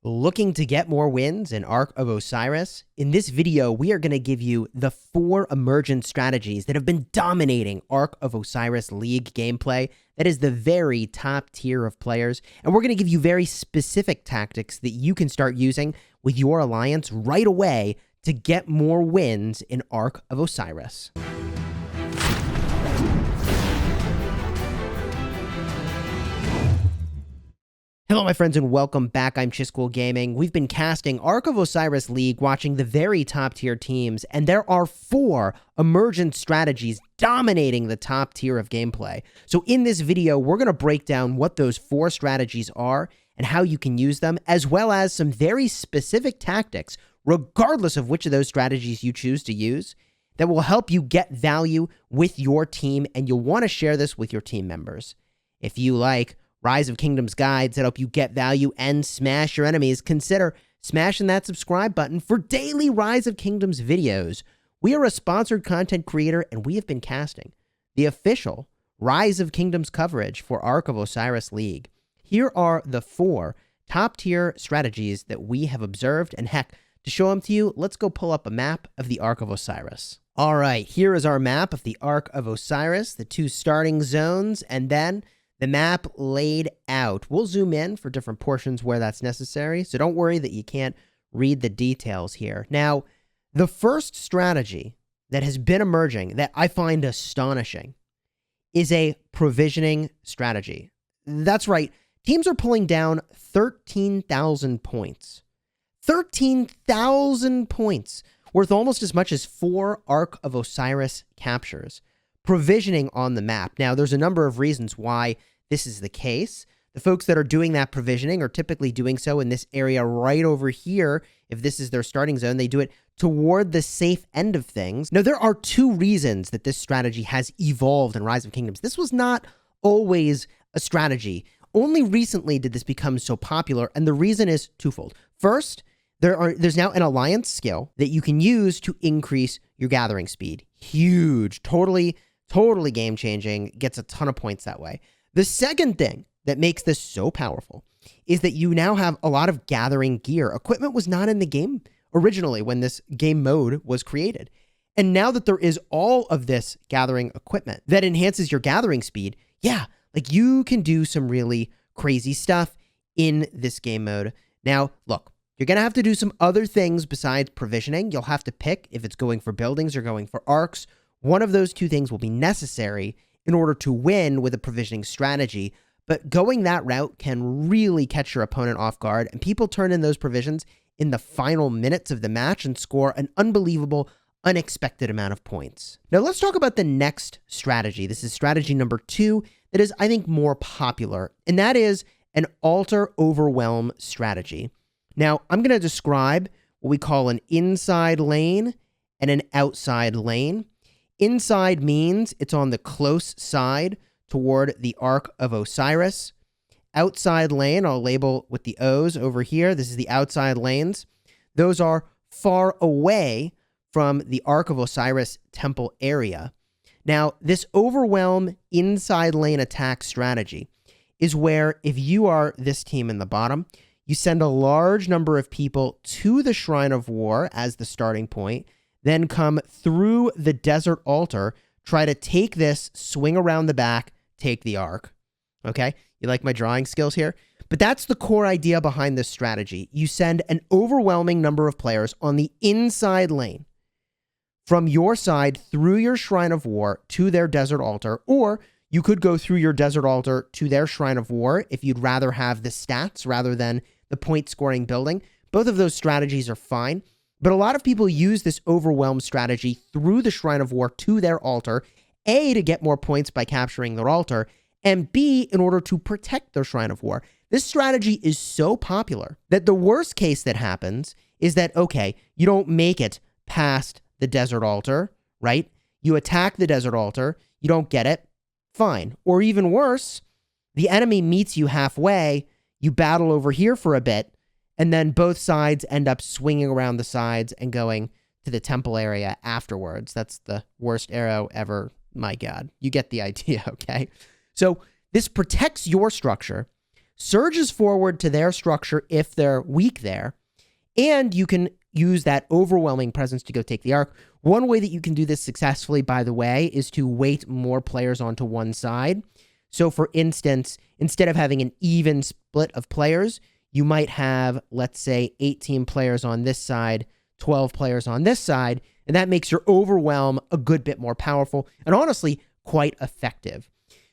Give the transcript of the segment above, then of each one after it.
Looking to get more wins in Ark of Osiris? In this video, we are going to give you the 4 emergent strategies that have been dominating Ark of Osiris League gameplay. That is the very top tier of players. And we're going to give you very specific tactics that you can start using with your alliance right away to get more wins in Ark of Osiris. Hello, my friends, and welcome back. I'm Chisgule Gaming. We've been casting Ark of Osiris League, watching the very top-tier teams, and there are 4 emergent strategies dominating the top tier of gameplay. So in this video, we're going to break down what those 4 strategies are and how you can use them, as well as some very specific tactics, regardless of which of those strategies you choose to use, that will help you get value with your team, and you'll want to share this with your team members. If you like Rise of Kingdoms guides that help you get value and smash your enemies, consider smashing that subscribe button for daily Rise of Kingdoms videos. We are a sponsored content creator, and we have been casting the official Rise of Kingdoms coverage for Ark of Osiris League. Here are the 4 top-tier strategies that we have observed, and heck, to show them to you, let's go pull up a map of the Ark of Osiris. All right, here is our map of the Ark of Osiris, the 2 starting zones, and then the map laid out. We'll zoom in for different portions where that's necessary, so don't worry that you can't read the details here. Now, the first strategy that has been emerging that I find astonishing is a provisioning strategy. That's right, teams are pulling down 13,000 points. 13,000 points, worth almost as much as 4 Ark of Osiris captures, provisioning on the map. Now, there's a number of reasons why this is the case. The folks that are doing that provisioning are typically doing so in this area right over here. If this is their starting zone, they do it toward the safe end of things. Now, there are 2 reasons that this strategy has evolved in Rise of Kingdoms. This was not always a strategy. Only recently did this become so popular, and the reason is twofold. First, there's now an alliance skill that you can use to increase your gathering speed. Huge, totally game-changing, gets a ton of points that way. The second thing that makes this so powerful is that you now have a lot of gathering gear. Equipment was not in the game originally when this game mode was created. And now that there is all of this gathering equipment that enhances your gathering speed, yeah, like you can do some really crazy stuff in this game mode. Now, look, you're going to have to do some other things besides provisioning. You'll have to pick if it's going for buildings or going for arcs. One of those 2 things will be necessary in order to win with a provisioning strategy, but going that route can really catch your opponent off guard, and people turn in those provisions in the final minutes of the match and score an unbelievable, unexpected amount of points. Now let's talk about the next strategy. This is strategy number 2 that is, I think, more popular, and that is an altar overwhelm strategy. Now, I'm going to describe what we call an inside lane and an outside lane. Inside means it's on the close side toward the Ark of Osiris. Outside lane, I'll label with the O's over here. This is the outside lanes. Those are far away from the Ark of Osiris temple area. Now, this overwhelm inside lane attack strategy is where, if you are this team in the bottom, you send a large number of people to the Shrine of War as the starting point, then come through the desert altar, try to take this, swing around the back, take the Ark. Okay? You like my drawing skills here? But that's the core idea behind this strategy. You send an overwhelming number of players on the inside lane from your side through your Shrine of War to their desert altar, or you could go through your desert altar to their Shrine of War if you'd rather have the stats rather than the point scoring building. Both of those strategies are fine, but a lot of people use this overwhelm strategy through the Shrine of War to their altar, A, to get more points by capturing their altar, and B, in order to protect their Shrine of War. This strategy is so popular that the worst case that happens is that, okay, you don't make it past the desert altar, right? You attack the desert altar, you don't get it, fine. Or even worse, the enemy meets you halfway, you battle over here for a bit, and then both sides end up swinging around the sides and going to the temple area afterwards. That's the worst arrow ever. My God, you get the idea, okay? So this protects your structure surges forward to their structure if they're weak there, and you can use that overwhelming presence to go take the Ark. One way that you can do this successfully, by the way, is to weight more players onto one side. So for instance, instead of having an even split of players, you might have, let's say, 18 players on this side, 12 players on this side, and that makes your overwhelm a good bit more powerful and honestly quite effective.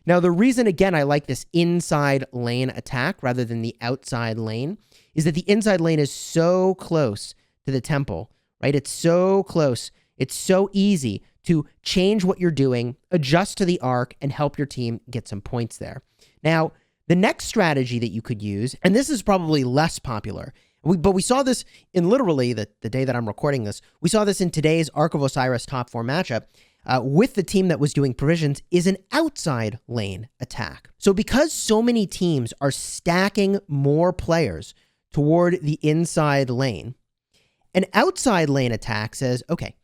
Now, the reason, again, I like this inside lane attack rather than the outside lane is that the inside lane is so close to the temple, right? It's so close. It's so easy to change what you're doing, adjust to the Ark, and help your team get some points there. Now, the next strategy that you could use, and this is probably less popular, but we saw this in literally the day that I'm recording this, we saw this in today's Ark of Osiris top 4 matchup with the team that was doing provisions, is an outside lane attack. So because so many teams are stacking more players toward the inside lane, an outside lane attack says, okay,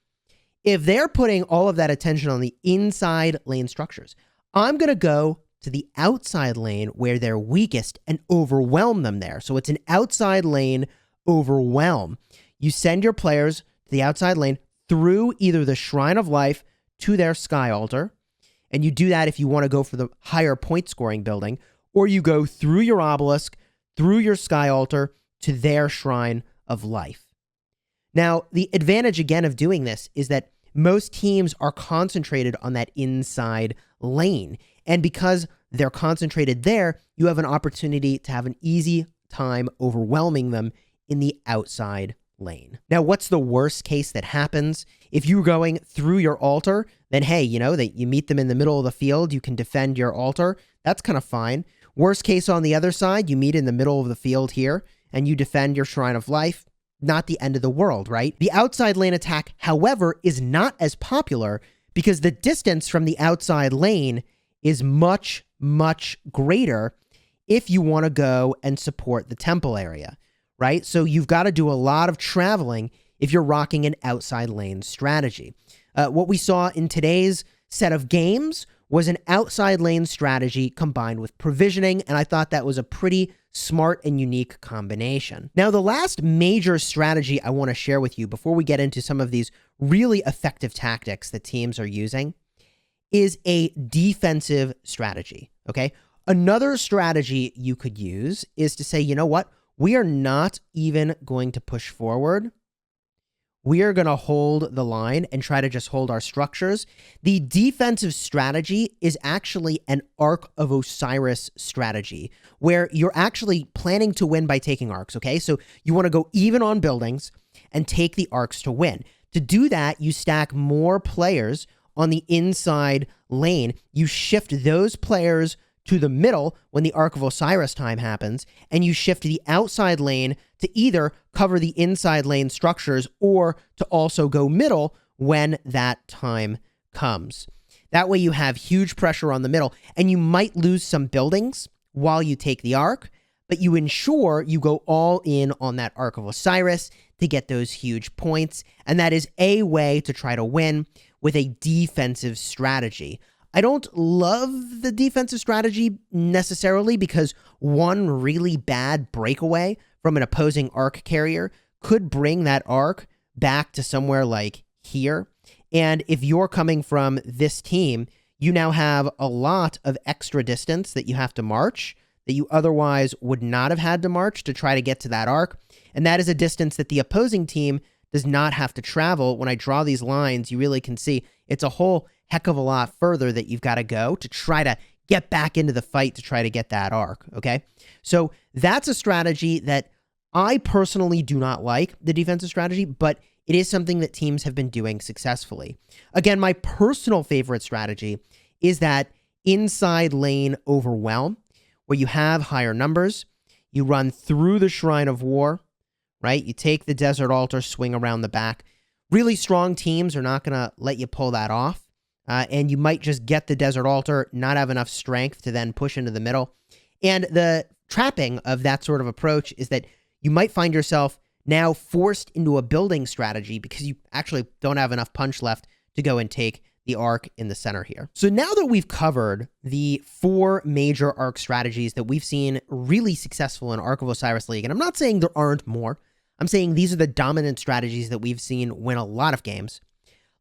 if they're putting all of that attention on the inside lane structures, I'm going to go to the outside lane where they're weakest and overwhelm them there. So it's an outside lane overwhelm. You send your players to the outside lane through either the Shrine of Life to their Sky Altar, and you do that if you want to go for the higher point scoring building, or you go through your obelisk, through your Sky Altar to their Shrine of Life. Now, the advantage, again, of doing this is that most teams are concentrated on that inside lane. And because they're concentrated there, you have an opportunity to have an easy time overwhelming them in the outside lane. Now, what's the worst case that happens? If you're going through your altar, then hey, that you meet them in the middle of the field, you can defend your altar. That's kind of fine. Worst case on the other side, you meet in the middle of the field here, and you defend your Shrine of Life. Not the end of the world, right? The outside lane attack, however, is not as popular because the distance from the outside lane is much, much greater if you want to go and support the temple area, right? So you've got to do a lot of traveling if you're rocking an outside lane strategy. What we saw in today's set of games was an outside lane strategy combined with provisioning, and I thought that was a pretty smart and unique combination. Now, the last major strategy I want to share with you before we get into some of these really effective tactics that teams are using is a defensive strategy, okay? Another strategy you could use is to say, you know what? We are not even going to push forward. We are going to hold the line and try to just hold our structures. The defensive strategy is actually an Ark of Osiris strategy, where you're actually planning to win by taking arks, okay? So you want to go even on buildings and take the arks to win. To do that, you stack more players on the inside lane. You shift those players to the middle when the Ark of Osiris time happens, and you shift the outside lane to either cover the inside lane structures or to also go middle when that time comes. That way you have huge pressure on the middle, and you might lose some buildings while you take the Ark, but you ensure you go all in on that Ark of Osiris to get those huge points, and that is a way to try to win with a defensive strategy. I don't love the defensive strategy necessarily because one really bad breakaway from an opposing Ark carrier could bring that Ark back to somewhere like here. And if you're coming from this team, you now have a lot of extra distance that you have to march that you otherwise would not have had to march to try to get to that Ark. And that is a distance that the opposing team does not have to travel. When I draw these lines, you really can see it's a whole heck of a lot further that you've got to go to try to get back into the fight to try to get that Ark, okay? So that's a strategy that I personally do not like, the defensive strategy, but it is something that teams have been doing successfully. Again, my personal favorite strategy is that inside lane overwhelm, where you have higher numbers, you run through the Shrine of War, right? You take the Desert Altar, swing around the back. Really strong teams are not going to let you pull that off. And you might just get the Desert Altar, not have enough strength to then push into the middle. And the trapping of that sort of approach is that you might find yourself now forced into a building strategy because you actually don't have enough punch left to go and take the the ark in the center here. So now that we've covered the 4 major ark strategies that we've seen really successful in Ark of Osiris League, and I'm not saying there aren't more, I'm saying these are the dominant strategies that we've seen win a lot of games.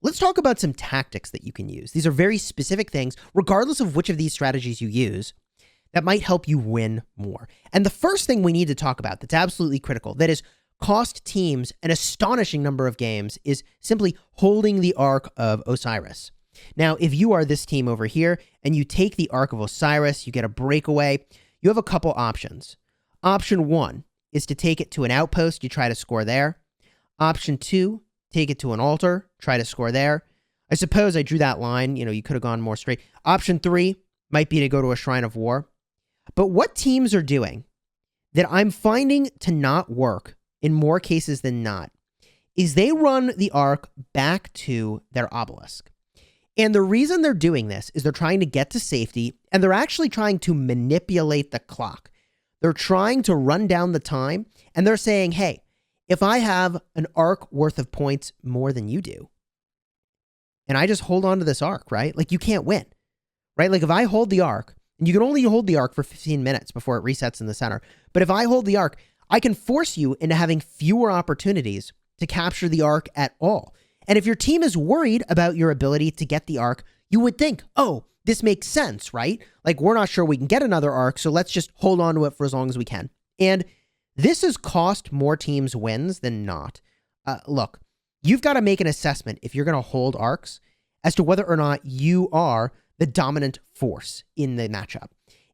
Let's talk about some tactics that you can use. These are very specific things, regardless of which of these strategies you use, that might help you win more. And the first thing we need to talk about that's absolutely critical, that is cost teams an astonishing number of games, is simply holding the Ark of Osiris. Now, if you are this team over here and you take the Ark of Osiris, you get a breakaway, you have a couple options. Option 1 is to take it to an outpost, you try to score there. Option 2, take it to an altar, try to score there. I suppose I drew that line, you could have gone more straight. Option 3 might be to go to a Shrine of War. But what teams are doing that I'm finding to not work in more cases than not is they run the Ark back to their obelisk. And the reason they're doing this is they're trying to get to safety, and they're actually trying to manipulate the clock. They're trying to run down the time, and they're saying, hey, if I have an Ark worth of points more than you do, and I just hold on to this Ark, right? Like, you can't win, right? Like, if I hold the Ark, and you can only hold the Ark for 15 minutes before it resets in the center, but if I hold the Ark, I can force you into having fewer opportunities to capture the Ark at all. And if your team is worried about your ability to get the Ark, you would think, oh, this makes sense, right? Like, we're not sure we can get another Ark, so let's just hold on to it for as long as we can. And this has cost more teams wins than not. Look, you've got to make an assessment if you're going to hold Arks as to whether or not you are the dominant force in the matchup.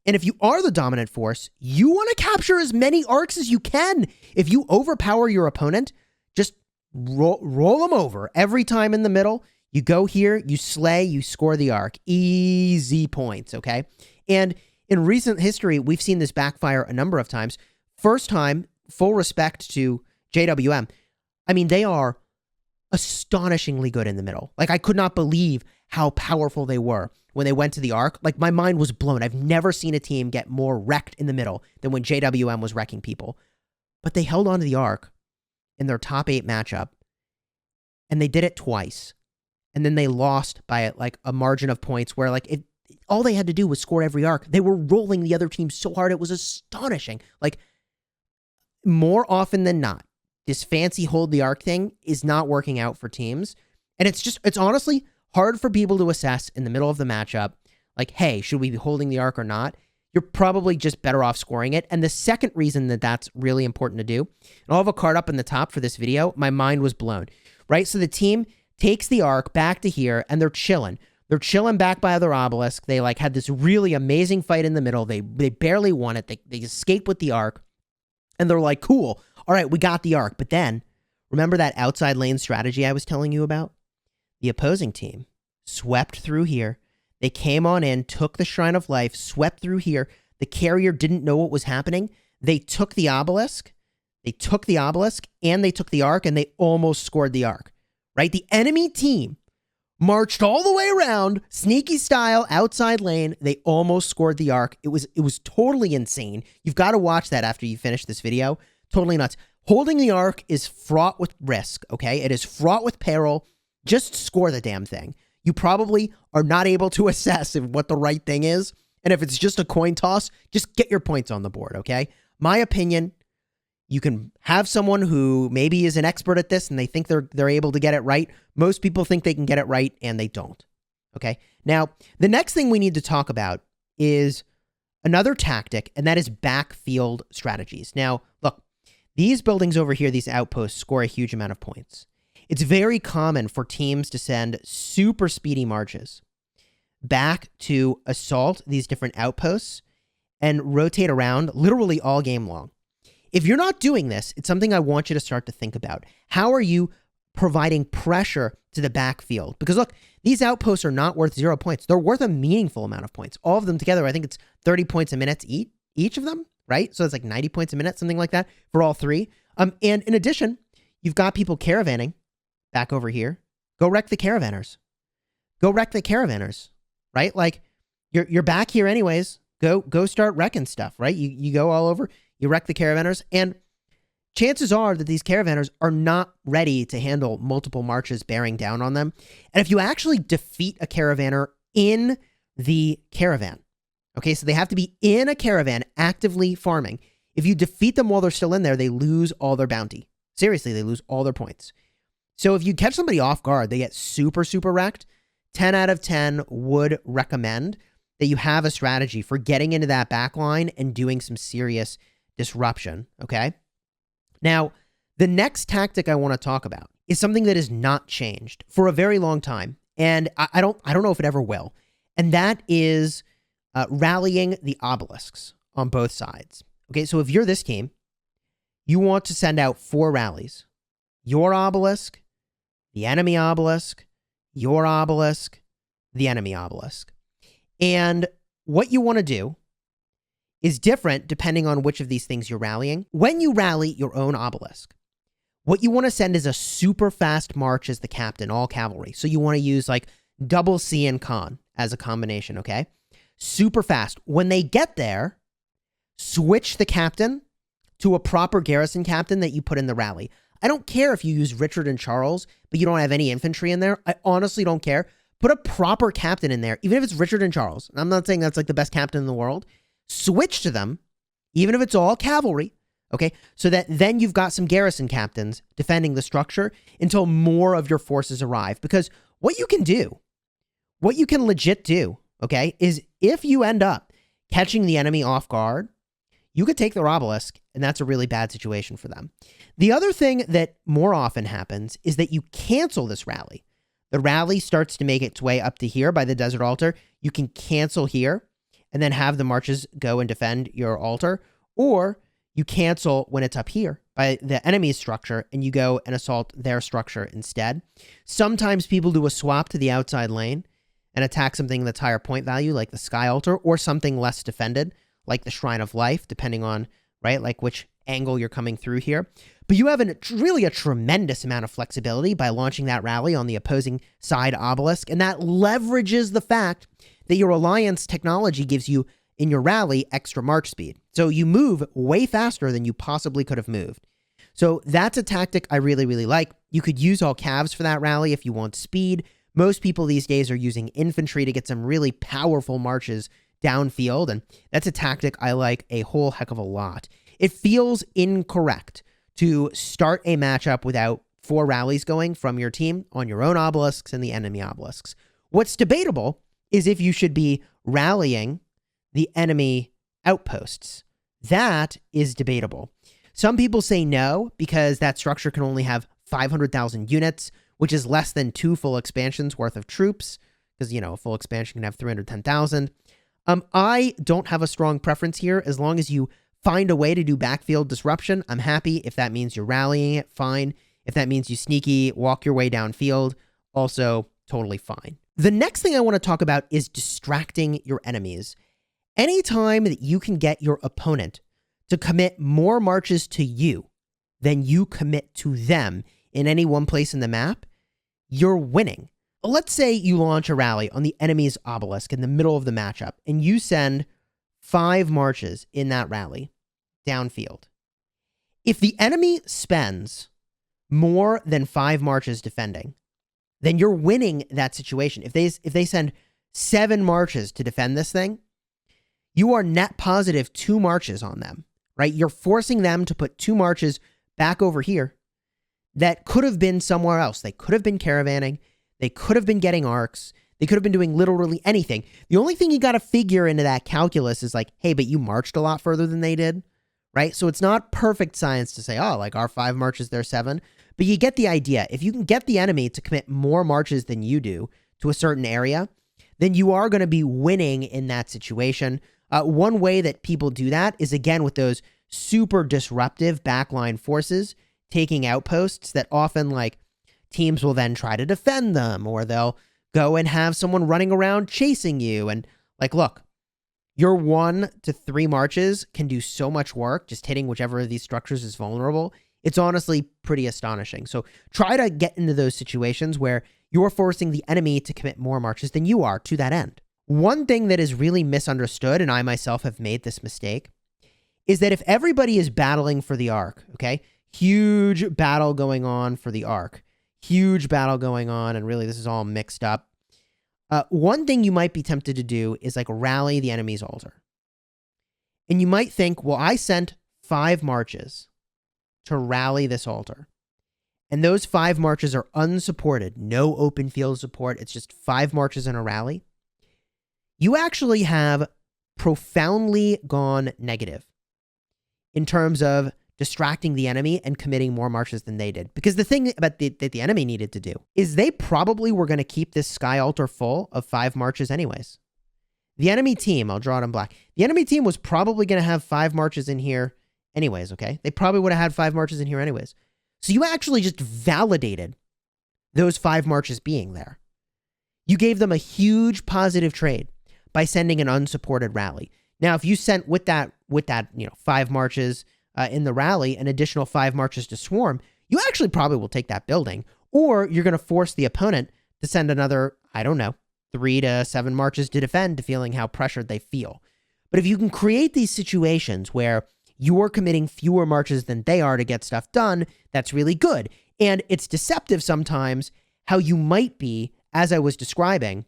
And if you are the dominant force, you want to capture as many Arks as you can. If you overpower your opponent, just roll them over every time in the middle. You go here, you slay, you score the Ark. Easy points, okay? And in recent history, we've seen this backfire a number of times. First time, full respect to JWM. I mean, they are astonishingly good in the middle. Like, I could not believe how powerful they were when they went to the Ark. Like, my mind was blown. I've never seen a team get more wrecked in the middle than when JWM was wrecking people. But they held on to the Ark in their top 8 matchup, and they did it twice. And then they lost by like a margin of points where like all they had to do was score every Ark. They were rolling the other team so hard. It was astonishing. Like, more often than not, this fancy hold the Ark thing is not working out for teams. And it's honestly hard for people to assess in the middle of the matchup. Like, hey, should we be holding the Ark or not? You're probably just better off scoring it. And the second reason that that's really important to do, and I'll have a card up in the top for this video, my mind was blown, right? So the team takes the Ark back to here, and they're chilling. They're chilling back by their obelisk. They like had this really amazing fight in the middle. They barely won it. They escape with the Ark, and they're like, cool. All right, we got the Ark. But then, remember that outside lane strategy I was telling you about? The opposing team swept through here. They came on in, took the Shrine of Life, swept through here. The carrier didn't know what was happening. They took the obelisk. They took the obelisk, and they took the Ark, and they almost scored the Ark. Right? The enemy team marched all the way around, sneaky style, outside lane. They almost scored the Ark. It was totally insane. You've got to watch that after you finish this video. Totally nuts. Holding the Ark is fraught with risk, okay? It is fraught with peril. Just score the damn thing. You probably are not able to assess what the right thing is. And if it's just a coin toss, just get your points on the board, okay? My opinion, you can have someone who maybe is an expert at this and they think they're able to get it right. Most people think they can get it right and they don't. Okay. Now, the next thing we need to talk about is another tactic, and that is backfield strategies. Now, look, these buildings over here, these outposts, score a huge amount of points. It's very common for teams to send super speedy marches back to assault these different outposts and rotate around literally all game long. If you're not doing this, it's something I want you to start to think about. How are you providing pressure to the backfield? Because look, these outposts are not worth 0 points. They're worth a meaningful amount of points. All of them together, I think it's 30 points a minute each of them, right? So it's like 90 points a minute, something like that for all three. And in addition, you've got people caravanning back over here. Go wreck the caravanners. Go wreck the caravanners, right? Like you're back here anyways. Go start wrecking stuff, right? You go all over. You wreck the caravanners, and chances are that these caravanners are not ready to handle multiple marches bearing down on them. And if you actually defeat a caravaner in the caravan, okay, so they have to be in a caravan actively farming. If you defeat them while they're still in there, they lose all their bounty. Seriously, they lose all their points. So if you catch somebody off guard, they get super, super wrecked. 10 out of 10 would recommend that you have a strategy for getting into that back line and doing some serious disruption, okay? Now, the next tactic I want to talk about is something that has not changed for a very long time, and I don't know if it ever will, and that is rallying the obelisks on both sides. Okay, so if you're this team, you want to send out 4 rallies. Your obelisk, the enemy obelisk, your obelisk, the enemy obelisk. And what you want to do is different depending on which of these things you're rallying. When you rally your own obelisk, what you want to send is a super fast march as the captain, all cavalry. So you want to use like double C and con as a combination, okay? Super fast. When they get there, switch the captain to a proper garrison captain that you put in the rally. I don't care if you use Richard and Charles, but you don't have any infantry in there. I honestly don't care. Put a proper captain in there, even if it's Richard and Charles. I'm not saying that's like the best captain in the world. Switch to them, even if it's all cavalry, okay? So that then you've got some garrison captains defending the structure until more of your forces arrive. Because what you can do, what you can legit do, okay, is if you end up catching the enemy off guard, you could take their obelisk, and that's a really bad situation for them. The other thing that more often happens is that you cancel this rally. The rally starts to make its way up to here by the desert altar. You can cancel here and then have the marches go and defend your altar, or you cancel when it's up here by the enemy's structure and you go and assault their structure instead. Sometimes people do a swap to the outside lane and attack something that's higher point value like the sky altar, or something less defended like the Shrine of Life, depending on, right, like which angle you're coming through here. But you have really a tremendous amount of flexibility by launching that rally on the opposing side obelisk, and that leverages the fact that your alliance technology gives you, in your rally, extra march speed. So you move way faster than you possibly could have moved. So that's a tactic I really, really like. You could use all calves for that rally if you want speed. Most people these days are using infantry to get some really powerful marches downfield, and that's a tactic I like a whole heck of a lot. It feels incorrect to start a matchup without 4 rallies going from your team on your own obelisks and the enemy obelisks. What's debatable is if you should be rallying the enemy outposts. That is debatable. Some people say no, because that structure can only have 500,000 units, which is less than 2 full expansions worth of troops, because, you know, a full expansion can have 310,000. I don't have a strong preference here. As long as you find a way to do backfield disruption, I'm happy. If that means you're rallying it, fine. If that means you sneaky walk your way downfield, also totally fine. The next thing I want to talk about is distracting your enemies. Anytime that you can get your opponent to commit more marches to you than you commit to them in any one place in the map, you're winning. Let's say you launch a rally on the enemy's obelisk in the middle of the matchup, and you send 5 marches in that rally downfield. If the enemy spends more than 5 marches defending, then you're winning that situation. If they send 7 marches to defend this thing, you are net positive 2 marches on them, right? You're forcing them to put 2 marches back over here that could have been somewhere else. They could have been caravanning. They could have been getting arcs. They could have been doing literally anything. The only thing you got to figure into that calculus is like, hey, but you marched a lot further than they did, right? So it's not perfect science to say, oh, like our 5 marches, their 7. But you get the idea. If you can get the enemy to commit more marches than you do to a certain area, then you are going to be winning in that situation. One way that people do that is, again, with those super disruptive backline forces taking outposts that often, like, teams will then try to defend them, or they'll go and have someone running around chasing you. And, like, look, your 1 to 3 marches can do so much work just hitting whichever of these structures is vulnerable. It's honestly pretty astonishing. So try to get into those situations where you're forcing the enemy to commit more marches than you are to that end. One thing that is really misunderstood, and I myself have made this mistake, is that if everybody is battling for the Ark, okay, Huge battle going on for the Ark. Huge battle going on, and really this is all mixed up. One thing you might be tempted to do is like rally the enemy's altar. And you might think, well, I sent 5 marches to rally this altar. And those 5 marches are unsupported. No open field support. It's just 5 marches in a rally. You actually have profoundly gone negative in terms of distracting the enemy and committing more marches than they did. Because the thing about that the enemy needed to do is they probably were going to keep this sky altar full of 5 marches anyways. The enemy team, I'll draw it in black. The enemy team was probably going to have 5 marches in here anyways, okay? They probably would have had 5 marches in here anyways. So you actually just validated those 5 marches being there. You gave them a huge positive trade by sending an unsupported rally. Now, if you sent with that 5 marches in the rally, an additional 5 marches to swarm, you actually probably will take that building, or you're going to force the opponent to send another, I don't know, 3 to 7 marches to defend, feeling how pressured they feel. But if you can create these situations where you're committing fewer marches than they are to get stuff done, that's really good. And it's deceptive sometimes how you might be, as I was describing,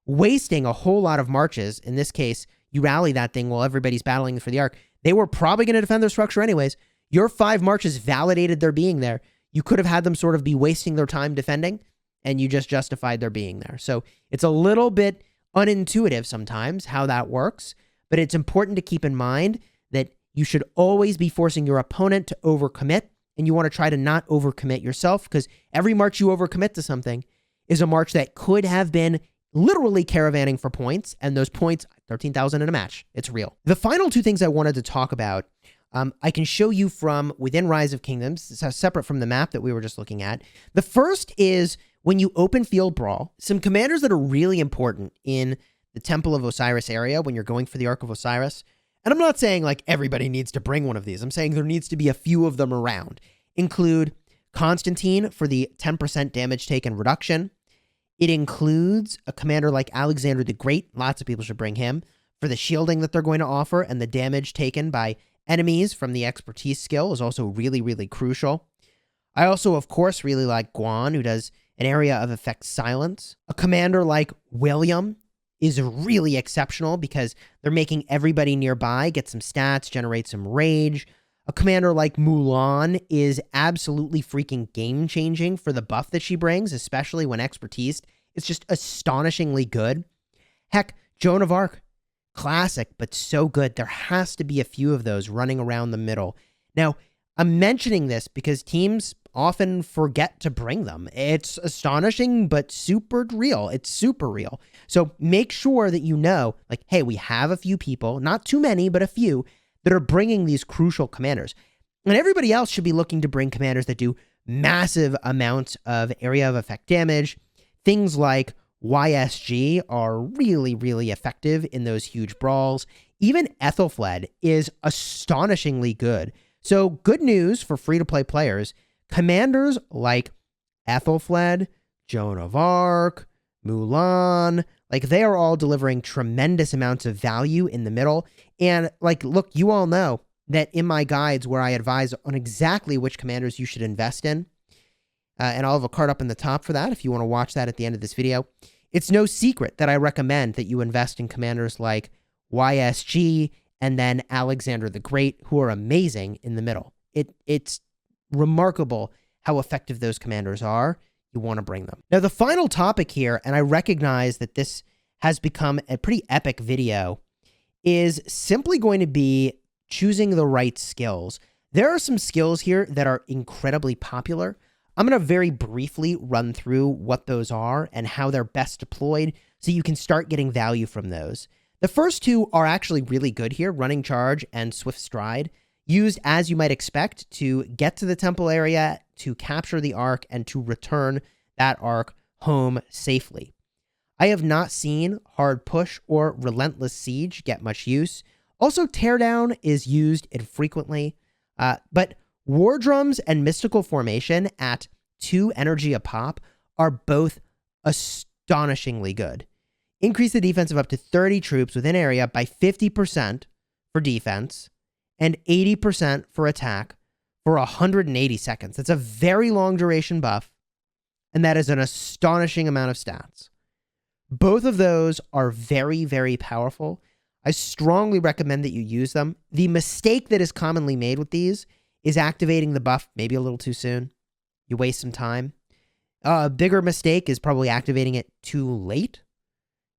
wasting a whole lot of marches. In this case, you rally that thing while everybody's battling for the Ark. They were probably going to defend their structure anyways. Your 5 marches validated their being there. You could have had them sort of be wasting their time defending, and you just justified their being there. So it's a little bit unintuitive sometimes how that works, but it's important to keep in mind that you should always be forcing your opponent to overcommit, and you want to try to not overcommit yourself, because every march you overcommit to something is a march that could have been literally caravanning for points, and those points, 13,000 in a match. It's real. The final 2 things I wanted to talk about, I can show you from within Rise of Kingdoms. It's separate from the map that we were just looking at. The first is when you open field brawl, some commanders that are really important in the Temple of Osiris area when you're going for the Ark of Osiris. And I'm not saying like everybody needs to bring one of these. I'm saying there needs to be a few of them around. Include Constantine for the 10% damage taken reduction. It includes a commander like Alexander the Great. Lots of people should bring him for the shielding that they're going to offer, and the damage taken by enemies from the expertise skill is also really, really crucial. I also, of course, really like Guan, who does an area of effect silence. A commander like William is really exceptional because they're making everybody nearby get some stats, generate some rage. A commander like Mulan is absolutely freaking game-changing for the buff that she brings, especially when expertise is just astonishingly good. Heck, Joan of Arc, classic, but so good. There has to be a few of those running around the middle. Now, I'm mentioning this because teams often forget to bring them. It's astonishing, but super real. It's super real. So make sure that you know, like, hey, we have a few people, not too many, but a few, that are bringing these crucial commanders. And everybody else should be looking to bring commanders that do massive amounts of area of effect damage. Things like YSG are really, really effective in those huge brawls. Even Ethelfled is astonishingly good. So good news for free-to-play players. Commanders like Ethelfled, Joan of Arc, Mulan, like they are all delivering tremendous amounts of value in the middle. And like, look, you all know that in my guides where I advise on exactly which commanders you should invest in, and I'll have a card up in the top for that if you want to watch that at the end of this video. It's no secret that I recommend that you invest in commanders like YSG and then Alexander the Great, who are amazing in the middle. It's remarkable how effective those commanders are. You want to bring them. Now, the final topic here, and I recognize that this has become a pretty epic video, is simply going to be choosing the right skills. There are some skills here that are incredibly popular. I'm going to very briefly run through what those are and how they're best deployed so you can start getting value from those. The first 2 are actually really good here, Running Charge and Swift Stride, used as you might expect to get to the temple area, to capture the Ark, and to return that Ark home safely. I have not seen Hard Push or Relentless Siege get much use. Also, Teardown is used infrequently, but War Drums and Mystical Formation at 2 energy a pop are both astonishingly good. Increase the defense of up to 30 troops within area by 50% for defense and 80% for attack for 180 seconds. That's a very long duration buff, and that is an astonishing amount of stats. Both of those are very, very powerful. I strongly recommend that you use them. The mistake that is commonly made with these is activating the buff maybe a little too soon. You waste some time. A bigger mistake is probably activating it too late.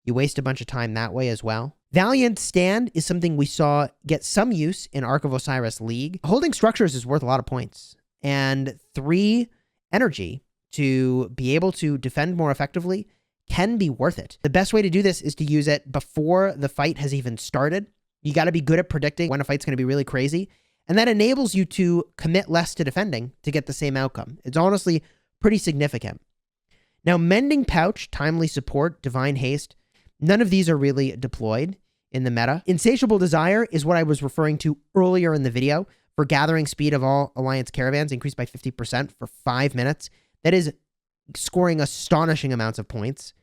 You waste a bunch of time that way as well. Valiant Stand is something we saw get some use in Ark of Osiris League. Holding structures is worth a lot of points, and 3 energy to be able to defend more effectively can be worth it. The best way to do this is to use it before the fight has even started. You got to be good at predicting when a fight's going to be really crazy, and that enables you to commit less to defending to get the same outcome. It's honestly pretty significant. Now, Mending Pouch, Timely Support, Divine Haste, none of these are really deployed in the meta. Insatiable Desire is what I was referring to earlier in the video for gathering speed of all Alliance caravans increased by 50% for 5 minutes. That is scoring astonishing amounts of points.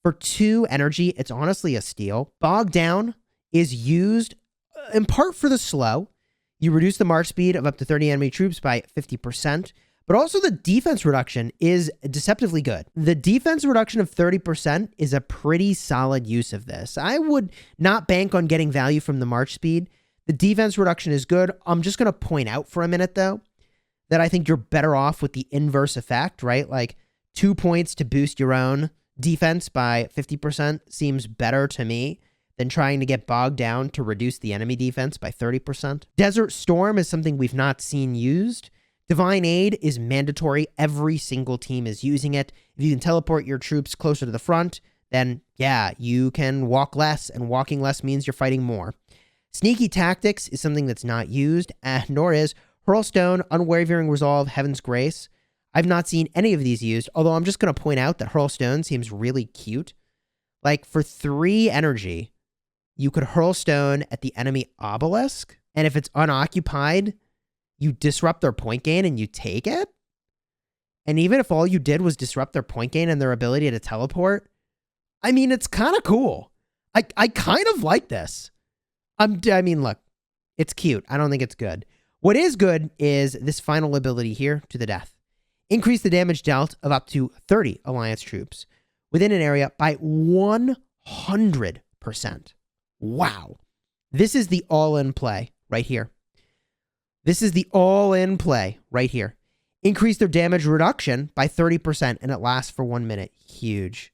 For 2 energy, it's honestly a steal. Bog Down is used in part for the slow. You reduce the march speed of up to 30 enemy troops by 50%, but also the defense reduction is deceptively good. The defense reduction of 30% is a pretty solid use of this. I would not bank on getting value from the march speed. The defense reduction is good. I'm just going to point out for a minute, though, that I think you're better off with the inverse effect, right? Like 2 points to boost your own defense by 50% seems better to me than trying to get bogged down to reduce the enemy defense by 30%. Desert Storm is something we've not seen used. Divine Aid is mandatory. Every single team is using it. If you can teleport your troops closer to the front, then yeah, you can walk less, and walking less means you're fighting more. Sneaky Tactics is something that's not used, nor is Hurlstone, Unwavering Resolve, Heaven's Grace. I've not seen any of these used, although I'm just going to point out that Hurlstone seems really cute. Like, for 3 energy, you could Hurlstone at the enemy obelisk, and if it's unoccupied, you disrupt their point gain and you take it? And even if all you did was disrupt their point gain and their ability to teleport, I mean, it's kind of cool. I kind of like this. I mean, look, it's cute. I don't think it's good. What is good is this final ability here, To the Death. Increase the damage dealt of up to 30 Alliance troops within an area by 100%. Wow. This is the all-in play right here. This is the all-in play right here. Increase their damage reduction by 30%, and it lasts for 1 minute. Huge.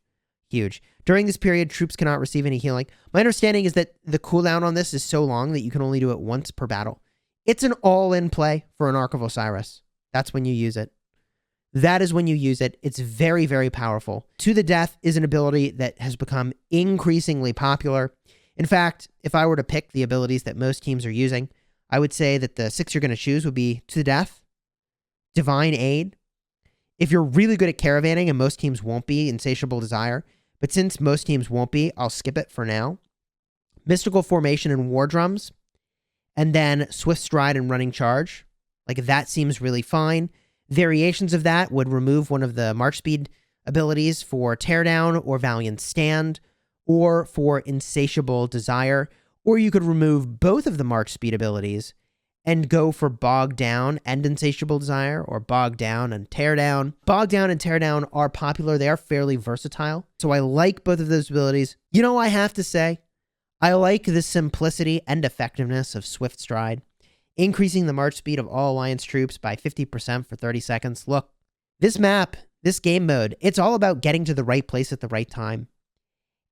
Huge. During this period, troops cannot receive any healing. My understanding is that the cooldown on this is so long that you can only do it once per battle. It's an all-in play for an Ark of Osiris. That's when you use it. That is when you use it. It's very, very powerful. To the Death is an ability that has become increasingly popular. In fact, if I were to pick the abilities that most teams are using, I would say that the 6 you're going to choose would be To the Death, Divine Aid. If you're really good at caravanning, and most teams won't be, Insatiable Desire. But since most teams won't be, I'll skip it for now. Mystical Formation and War Drums. And then Swift Stride and Running Charge. Like, that seems really fine. Variations of that would remove one of the March Speed abilities for Teardown or Valiant Stand, or for Insatiable Desire. Or you could remove both of the March Speed abilities and go for Bog Down and Insatiable Desire, or Bog Down and Teardown. Bog Down and Teardown are popular. They are fairly versatile. So I like both of those abilities. You know, I have to say, I like the simplicity and effectiveness of Swift Stride. Increasing the march speed of all Alliance troops by 50% for 30 seconds. Look, this map, this game mode, it's all about getting to the right place at the right time.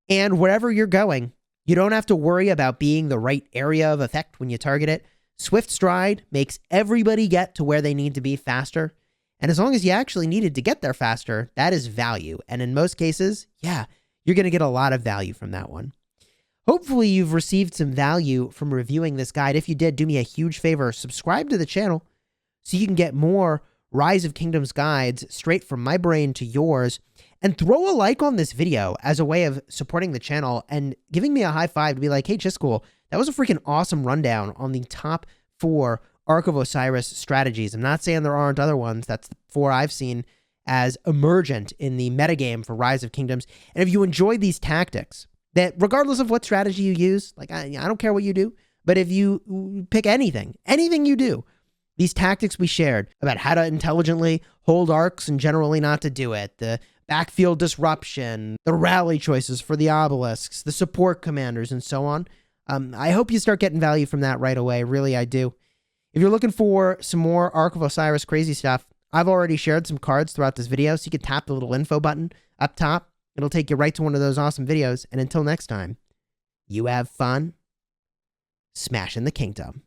And wherever you're going, you don't have to worry about being the right area of effect when you target it. Swift Stride makes everybody get to where they need to be faster. And as long as you actually needed to get there faster, that is value. And in most cases, yeah, you're going to get a lot of value from that one. Hopefully you've received some value from reviewing this guide. If you did, do me a huge favor. Subscribe to the channel so you can get more Rise of Kingdoms guides straight from my brain to yours. And throw a like on this video as a way of supporting the channel and giving me a high five to be like, hey, Chisgule, that was a freaking awesome rundown on the top 4 Ark of Osiris strategies. I'm not saying there aren't other ones. That's the 4 I've seen as emergent in the metagame for Rise of Kingdoms. And if you enjoyed these tactics, that regardless of what strategy you use, like I don't care what you do, but if you pick anything you do, These tactics we shared about how to intelligently hold arcs and generally not to do it, the backfield disruption, the rally choices for the obelisks, the support commanders, and so on. I hope you start getting value from that right away. Really, I do. If you're looking for some more Ark of Osiris crazy stuff, I've already shared some cards throughout this video, so you can tap the little info button up top. It'll take you right to one of those awesome videos. And until next time, you have fun smashing the kingdom.